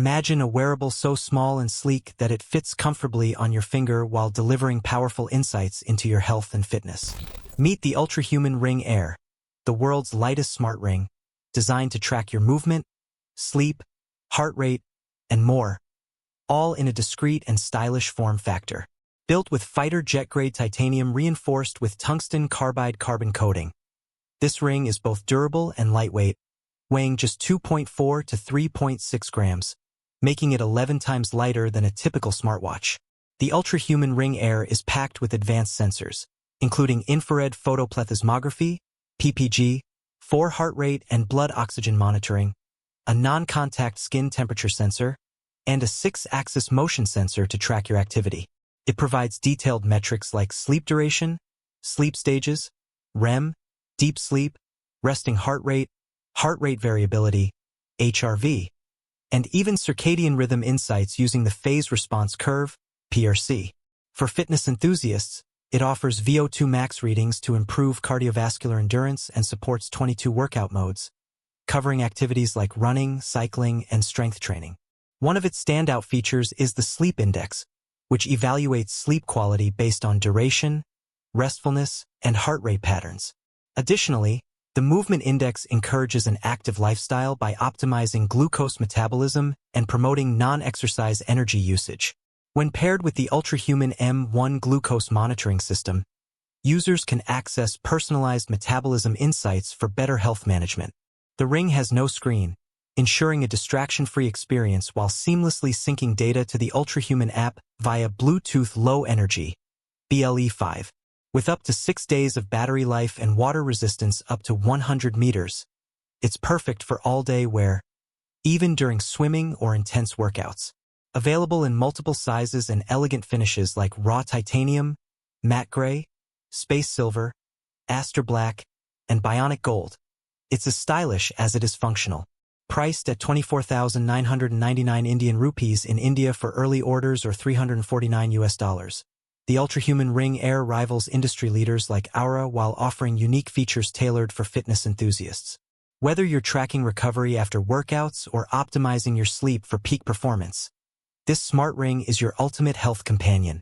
Imagine a wearable so small and sleek that it fits comfortably on your finger while delivering powerful insights into your health and fitness. Meet the Ultrahuman Ring Air, the world's lightest smart ring, designed to track your movement, sleep, heart rate, and more, all in a discreet and stylish form factor. Built with fighter jet-grade titanium reinforced with tungsten carbide carbon coating, this ring is both durable and lightweight, weighing just 2.4 to 3.6 grams, making it 11 times lighter than a typical smartwatch. The Ultrahuman Ring Air is packed with advanced sensors, including infrared photoplethysmography, PPG, 4 heart rate and blood oxygen monitoring, a non-contact skin temperature sensor, and a 6-axis motion sensor to track your activity. It provides detailed metrics like sleep duration, sleep stages, REM, deep sleep, resting heart rate variability, HRV, and even circadian rhythm insights using the phase response curve, PRC. For fitness enthusiasts, it offers VO2 max readings to improve cardiovascular endurance and supports 22 workout modes, covering activities like running, cycling, and strength training. One of its standout features is the Sleep Index, which evaluates sleep quality based on duration, restfulness, and heart rate patterns. Additionally, the Movement Index encourages an active lifestyle by optimizing glucose metabolism and promoting non-exercise energy usage. When paired with the Ultrahuman M1 glucose monitoring system, users can access personalized metabolism insights for better health management. The ring has no screen, ensuring a distraction-free experience while seamlessly syncing data to the Ultrahuman app via Bluetooth Low Energy, BLE5. With up to 6 days of battery life and water resistance up to 100 meters, it's perfect for all-day wear, even during swimming or intense workouts. Available in multiple sizes and elegant finishes like raw titanium, matte gray, space silver, aster black, and bionic gold, it's as stylish as it is functional. Priced at 24,999 Indian rupees in India for early orders or $349 US. The Ultrahuman Ring Air rivals industry leaders like Aura while offering unique features tailored for fitness enthusiasts. Whether you're tracking recovery after workouts or optimizing your sleep for peak performance, this smart ring is your ultimate health companion.